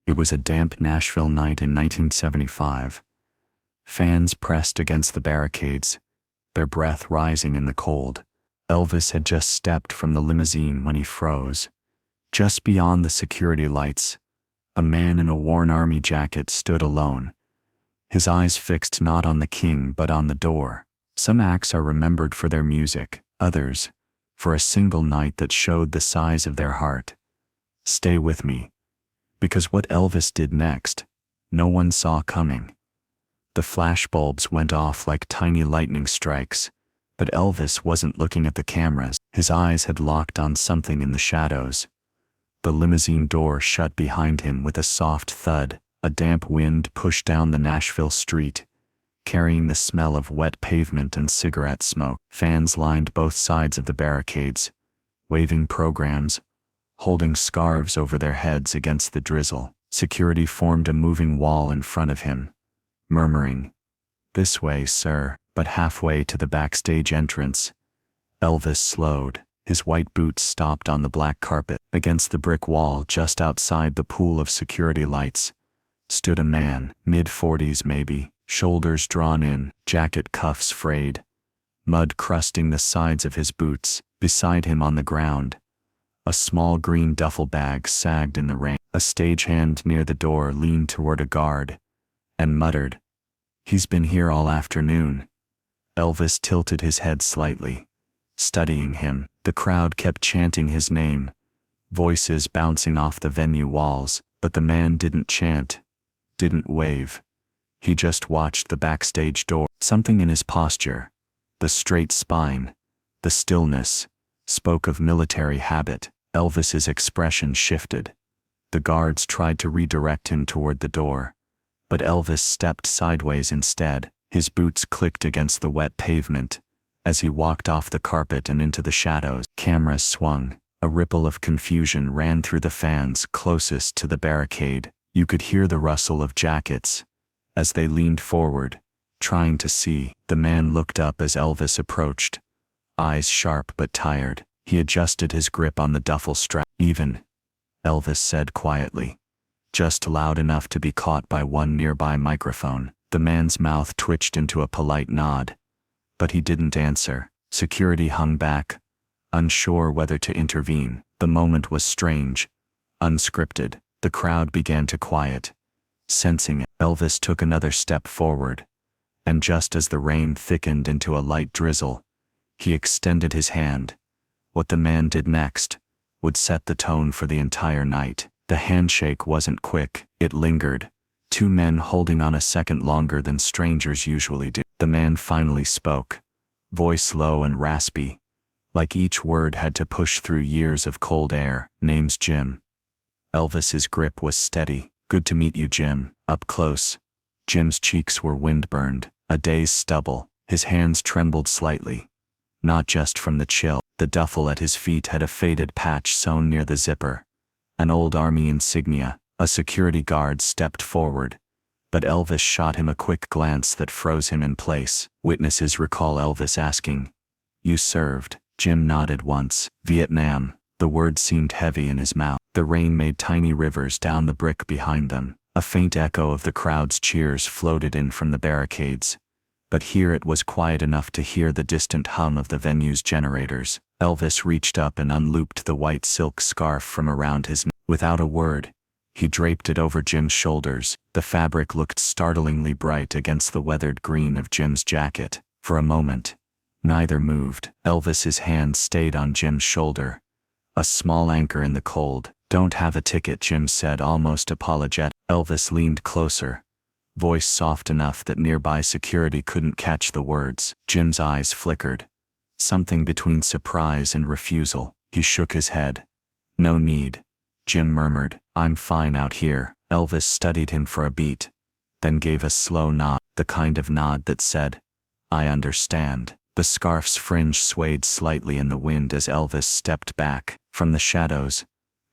It was a damp Nashville night in 1975. Fans pressed against the barricades, their breath rising in the cold. Elvis had just stepped from the limousine when he froze. Just beyond the security lights, a man in a worn army jacket stood alone, his eyes fixed not on the king but on the door. Some acts are remembered for their music, others, for a single night that showed the size of their heart. Stay with me, because what Elvis did next, no one saw coming. The flashbulbs went off like tiny lightning strikes, but Elvis wasn't looking at the cameras. His eyes had locked on something in the shadows. The limousine door shut behind him with a soft thud. A damp wind pushed down the Nashville street, carrying the smell of wet pavement and cigarette smoke. Fans lined both sides of the barricades, waving programs, holding scarves over their heads against the drizzle. Security formed a moving wall in front of him, murmuring, "This way, sir." But halfway to the backstage entrance, Elvis slowed. His white boots stopped on the black carpet. Against the brick wall just outside the pool of security lights stood a man, mid-40s maybe, shoulders drawn in, jacket cuffs frayed, mud crusting the sides of his boots. Beside him on the ground, a small green duffel bag sagged in the rain. A stagehand near the door leaned toward a guard and muttered, "He's been here all afternoon." Elvis tilted his head slightly, studying him. The crowd kept chanting his name, voices bouncing off the venue walls, but the man didn't chant, didn't wave. He just watched the backstage door. Something in his posture, the straight spine, the stillness, spoke of military habit. Elvis's expression shifted. The guards tried to redirect him toward the door, but Elvis stepped sideways instead. His boots clicked against the wet pavement as he walked off the carpet and into the shadows. Cameras swung. A ripple of confusion ran through the fans closest to the barricade. You could hear the rustle of jackets as they leaned forward, trying to see. The man looked up as Elvis approached, eyes sharp but tired. He adjusted his grip on the duffel strap. "Even," Elvis said quietly, just loud enough to be caught by one nearby microphone. The man's mouth twitched into a polite nod, but he didn't answer. Security hung back, unsure whether to intervene. The moment was strange, unscripted. The crowd began to quiet, sensing it. Elvis took another step forward, and just as the rain thickened into a light drizzle, he extended his hand. What the man did next would set the tone for the entire night. The handshake wasn't quick, it lingered, two men holding on a second longer than strangers usually do. The man finally spoke, voice low and raspy, like each word had to push through years of cold air. "Name's Jim." Elvis's grip was steady. "Good to meet you, Jim." Up close, Jim's cheeks were wind-burned, a day's stubble. His hands trembled slightly, not just from the chill. The duffel at his feet had a faded patch sewn near the zipper, an old army insignia. A security guard stepped forward, but Elvis shot him a quick glance that froze him in place. Witnesses recall Elvis asking, "You served?" Jim nodded once. "Vietnam." The word seemed heavy in his mouth. The rain made tiny rivers down the brick behind them. A faint echo of the crowd's cheers floated in from the barricades, but here it was quiet enough to hear the distant hum of the venue's generators. Elvis reached up and unlooped the white silk scarf from around his neck. Without a word, he draped it over Jim's shoulders. The fabric looked startlingly bright against the weathered green of Jim's jacket. For a moment, neither moved. Elvis's hand stayed on Jim's shoulder, a small anchor in the cold. "Don't have a ticket," Jim said, almost apologetic. Elvis leaned closer, voice soft enough that nearby security couldn't catch the words. Jim's eyes flickered, something between surprise and refusal. He shook his head. "No need," Jim murmured. "I'm fine out here." Elvis studied him for a beat, then gave a slow nod, the kind of nod that said, "I understand." The scarf's fringe swayed slightly in the wind as Elvis stepped back. From the shadows,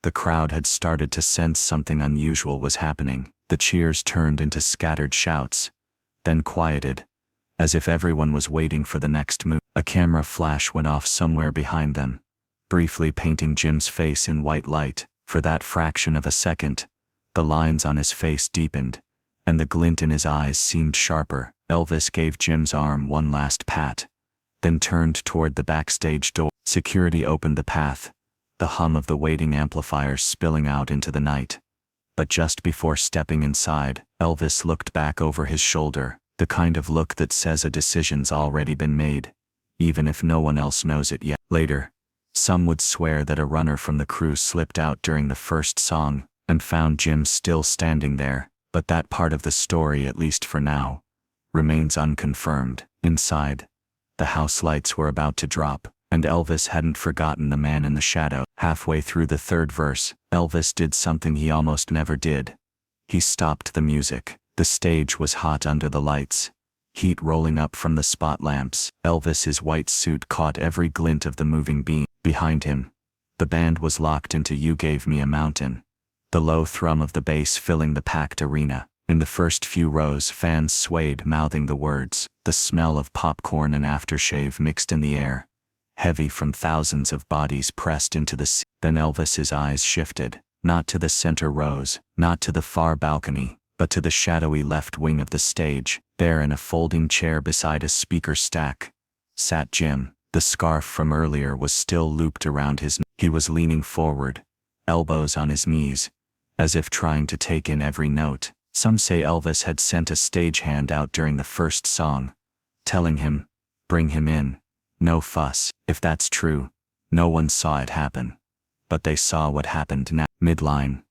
the crowd had started to sense something unusual was happening. The cheers turned into scattered shouts, then quieted, as if everyone was waiting for the next move. A camera flash went off somewhere behind them, briefly painting Jim's face in white light. For that fraction of a second, The lines on his face deepened, and the glint in his eyes seemed sharper. Elvis gave Jim's arm one last pat, then turned toward the backstage door. Security opened the path, the hum of the waiting amplifiers spilling out into the night. But just before stepping inside, Elvis looked back over his shoulder, the kind of look that says a decision's already been made, even if no one else knows it yet. Later, some would swear that a runner from the crew slipped out during the first song and found Jim still standing there, but that part of the story, at least for now, remains unconfirmed. Inside, the house lights were about to drop, and Elvis hadn't forgotten the man in the shadow. Halfway through the third verse, Elvis did something he almost never did. He stopped the music. The stage was hot under the lights, heat rolling up from the spot lamps. Elvis's white suit caught every glint of the moving beam. Behind him, the band was locked into "You Gave Me a Mountain," the low thrum of the bass filling the packed arena. In the first few rows, fans swayed, mouthing the words. The smell of popcorn and aftershave mixed in the air, heavy from thousands of bodies pressed into the sea. Then Elvis's eyes shifted, not to the center rows, not to the far balcony, but to the shadowy left wing of the stage. There, in a folding chair beside a speaker stack, sat Jim. The scarf from earlier was still looped around his neck. He was leaning forward, elbows on his knees, as if trying to take in every note. Some say Elvis had sent a stagehand out during the first song, telling him, "Bring him in, no fuss." If that's true, no one saw it happen. But they saw what happened now. Midline,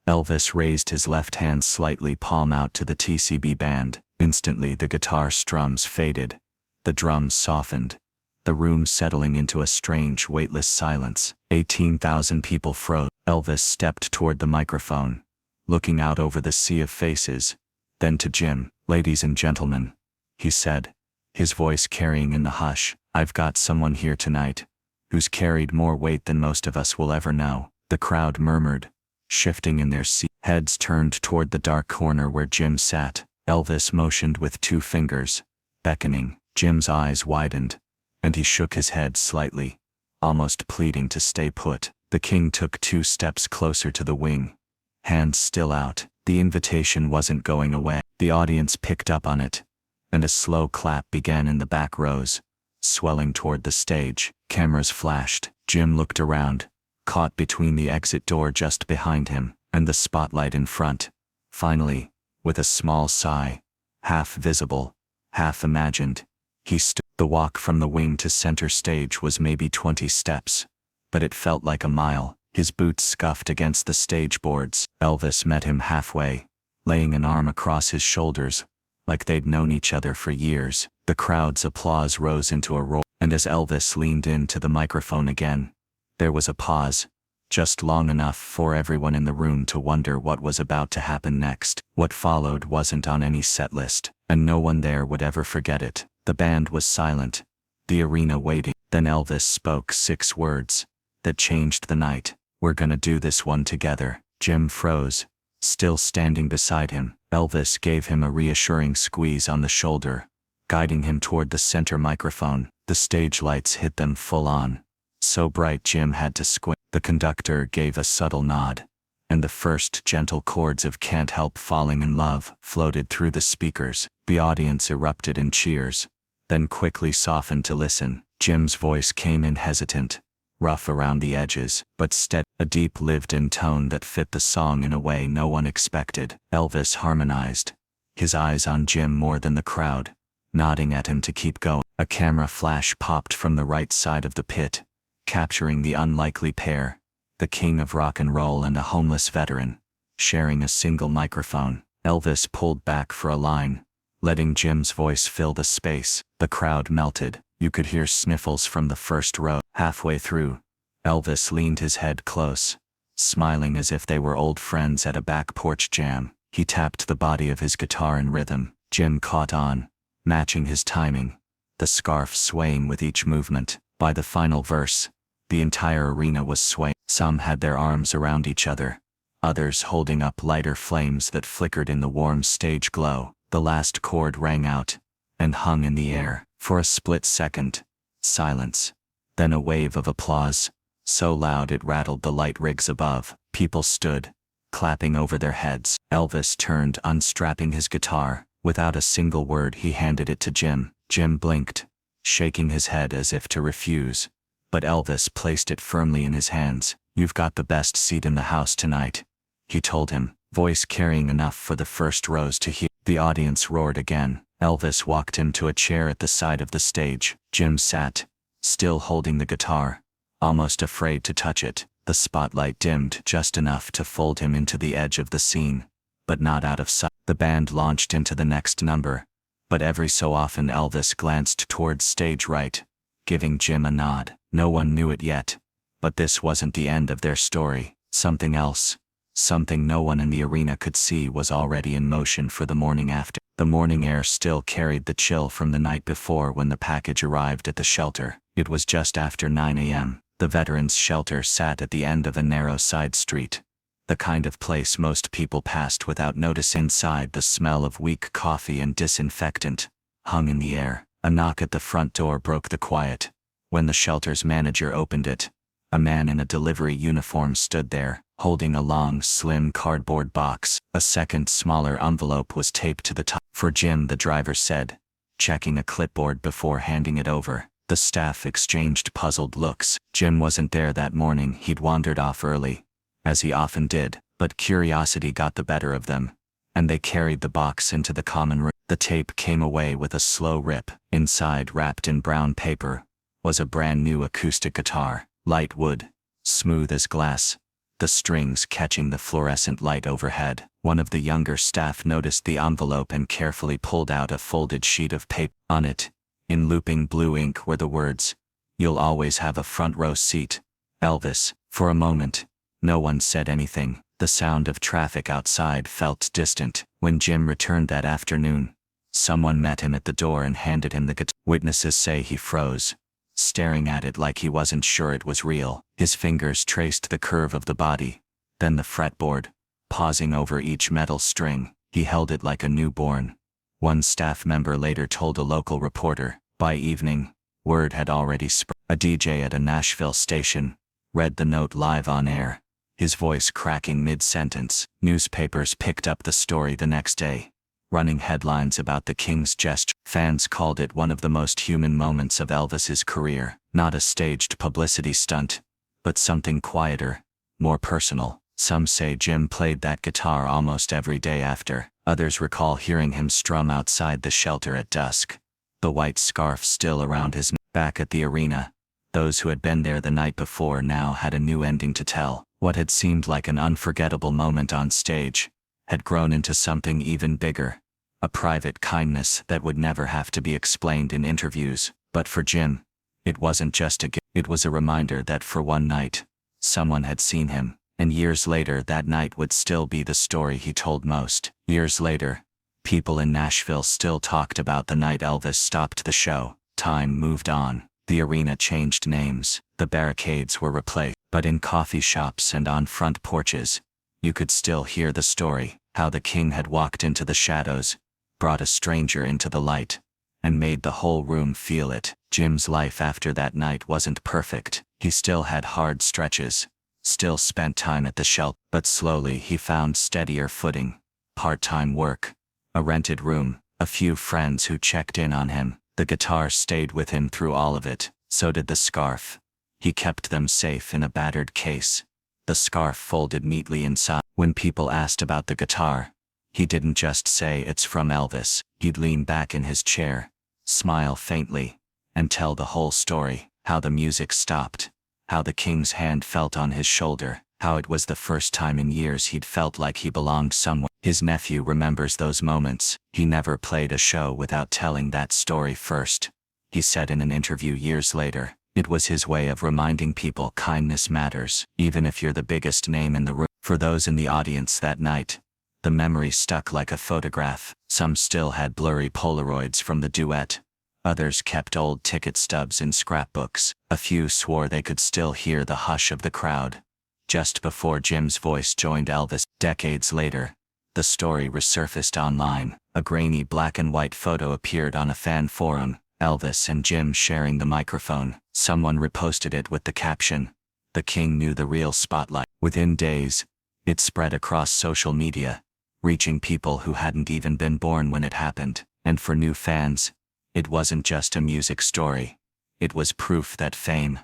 Elvis raised his left hand slightly, palm out, to the TCB band. Instantly the guitar strums faded, the drums softened, the room settling into a strange, weightless silence. 18,000 people froze. Elvis stepped toward the microphone, looking out over the sea of faces, then to Jim. "Ladies and gentlemen," he said, his voice carrying in the hush, "I've got someone here tonight who's carried more weight than most of us will ever know." The crowd murmured, shifting in their seats. Heads turned toward the dark corner where Jim sat. Elvis motioned with 2 fingers, beckoning. Jim's eyes widened, and he shook his head slightly, almost pleading to stay put. The king took 2 steps closer to the wing, hands still out. The invitation wasn't going away. The audience picked up on it, and a slow clap began in the back rows, swelling toward the stage. Cameras flashed. Jim looked around, caught between the exit door just behind him and the spotlight in front. Finally, with a small sigh, half visible, half imagined, he stood. The walk from the wing to center stage was maybe 20 steps, but it felt like a mile. His boots scuffed against the stage boards. Elvis met him halfway, laying an arm across his shoulders, like they'd known each other for years. The crowd's applause rose into a roar, and as Elvis leaned into the microphone again, there was a pause, just long enough for everyone in the room to wonder what was about to happen next. What followed wasn't on any set list, and no one there would ever forget it. The band was silent, the arena waiting. Then Elvis spoke 6 words that changed the night. "We're gonna do this one together." Jim froze, still standing beside him. Elvis gave him a reassuring squeeze on the shoulder, guiding him toward the center microphone. The stage lights hit them full on, so bright Jim had to squint. The conductor gave a subtle nod, and the first gentle chords of "Can't Help Falling in Love" floated through the speakers. The audience erupted in cheers, then quickly softened to listen. Jim's voice came in hesitant, rough around the edges, but steady, a deep lived-in tone that fit the song in a way no one expected. Elvis harmonized, his eyes on Jim more than the crowd, nodding at him to keep going. A camera flash popped from the right side of the pit, capturing the unlikely pair, the king of rock and roll and a homeless veteran, sharing a single microphone. Elvis pulled back for a line, letting Jim's voice fill the space. The crowd melted. You could hear sniffles from the first row. Halfway through, Elvis leaned his head close, smiling as if they were old friends at a back porch jam. He tapped the body of his guitar in rhythm. Jim caught on, matching his timing, the scarf swaying with each movement. By the final verse, the entire arena was swaying. Some had their arms around each other, others holding up lighter flames that flickered in the warm stage glow. The last chord rang out and hung in the air. For a split second, silence, then a wave of applause, so loud it rattled the light rigs above. People stood, clapping over their heads. Elvis turned, unstrapping his guitar. Without a single word, he handed it to Jim. Jim blinked, shaking his head as if to refuse. But Elvis placed it firmly in his hands. "You've got the best seat in the house tonight," he told him, voice carrying enough for the first rows to hear. The audience roared again. Elvis walked him to a chair at the side of the stage. Jim sat, still holding the guitar, almost afraid to touch it. The spotlight dimmed just enough to fold him into the edge of the scene, but not out of sight. The band launched into the next number, but every so often Elvis glanced towards stage right, giving Jim a nod. No one knew it yet, but this wasn't the end of their story. Something else, something no one in the arena could see, was already in motion for the morning after. The morning air still carried the chill from the night before when the package arrived at the shelter. It was just after 9 a.m. The veterans' shelter sat at the end of a narrow side street, the kind of place most people passed without notice. Inside, the smell of weak coffee and disinfectant hung in the air. A knock at the front door broke the quiet. When the shelter's manager opened it, a man in a delivery uniform stood there, holding a long, slim cardboard box. A second, smaller envelope was taped to the top. "For Jim," the driver said, checking a clipboard before handing it over. The staff exchanged puzzled looks. Jim wasn't there that morning. He'd wandered off early, as he often did, but curiosity got the better of them, and they carried the box into the common room. The tape came away with a slow rip. Inside, wrapped in brown paper, was a brand new acoustic guitar, light wood, smooth as glass, the strings catching the fluorescent light overhead. One of the younger staff noticed the envelope and carefully pulled out a folded sheet of paper. On it, in looping blue ink, were the words, "You'll always have a front row seat, Elvis." For a moment, no one said anything. The sound of traffic outside felt distant. When Jim returned that afternoon, someone met him at the door and handed him the guitar. Witnesses say he froze, staring at it like he wasn't sure it was real. His fingers traced the curve of the body, then the fretboard, pausing over each metal string. He held it like a newborn. One staff member later told a local reporter, by evening, word had already spread. A DJ at a Nashville station read the note live on air, his voice cracking mid-sentence. Newspapers picked up the story the next day, running headlines about the King's gesture. Fans called it one of the most human moments of Elvis's career. Not a staged publicity stunt, but something quieter, more personal. Some say Jim played that guitar almost every day after. Others recall hearing him strum outside the shelter at dusk, the white scarf still around his neck. Back at the arena, those who had been there the night before now had a new ending to tell. What had seemed like an unforgettable moment on stage had grown into something even bigger, a private kindness that would never have to be explained in interviews. But for Jim, it wasn't just a gift. It was a reminder that for one night, someone had seen him. And years later, that night would still be the story he told most. Years later, people in Nashville still talked about the night Elvis stopped the show. Time moved on. The arena changed names. The barricades were replaced. But in coffee shops and on front porches, you could still hear the story. How the King had walked into the shadows, brought a stranger into the light, and made the whole room feel it. Jim's life after that night wasn't perfect. He still had hard stretches, still spent time at the shelter, but slowly he found steadier footing. Part-time work, a rented room, a few friends who checked in on him. The guitar stayed with him through all of it. So did the scarf. He kept them safe in a battered case, the scarf folded neatly inside. When people asked about the guitar, he didn't just say, "It's from Elvis." He'd lean back in his chair, smile faintly, and tell the whole story. How the music stopped, how the King's hand felt on his shoulder, how it was the first time in years he'd felt like he belonged somewhere. His nephew remembers those moments. He never played a show without telling that story first, he said in an interview years later. It was his way of reminding people kindness matters, even if you're the biggest name in the room. For those in the audience that night, the memory stuck like a photograph. Some still had blurry Polaroids from the duet. Others kept old ticket stubs in scrapbooks. A few swore they could still hear the hush of the crowd just before Jim's voice joined Elvis. Decades later, the story resurfaced online. A grainy black and white photo appeared on a fan forum, Elvis and Jim sharing the microphone. Someone reposted it with the caption, "The King knew the real spotlight." Within days, It spread across social media, reaching people who hadn't even been born when it happened. And for new fans, it wasn't just a music story. It was proof that fame,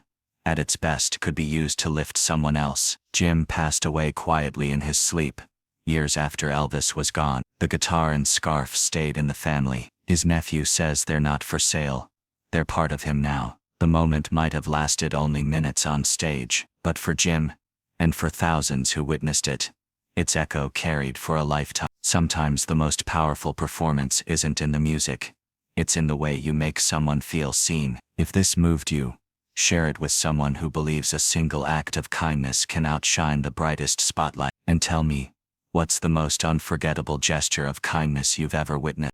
at its best, could be used to lift someone else. Jim passed away quietly in his sleep, years after Elvis was gone. The guitar and scarf stayed in the family. His nephew says they're not for sale. They're part of him now. The moment might have lasted only minutes on stage, but for Jim, and for thousands who witnessed it, its echo carried for a lifetime. Sometimes the most powerful performance isn't in the music. It's in the way you make someone feel seen. If this moved you, share it with someone who believes a single act of kindness can outshine the brightest spotlight. And tell me, what's the most unforgettable gesture of kindness you've ever witnessed?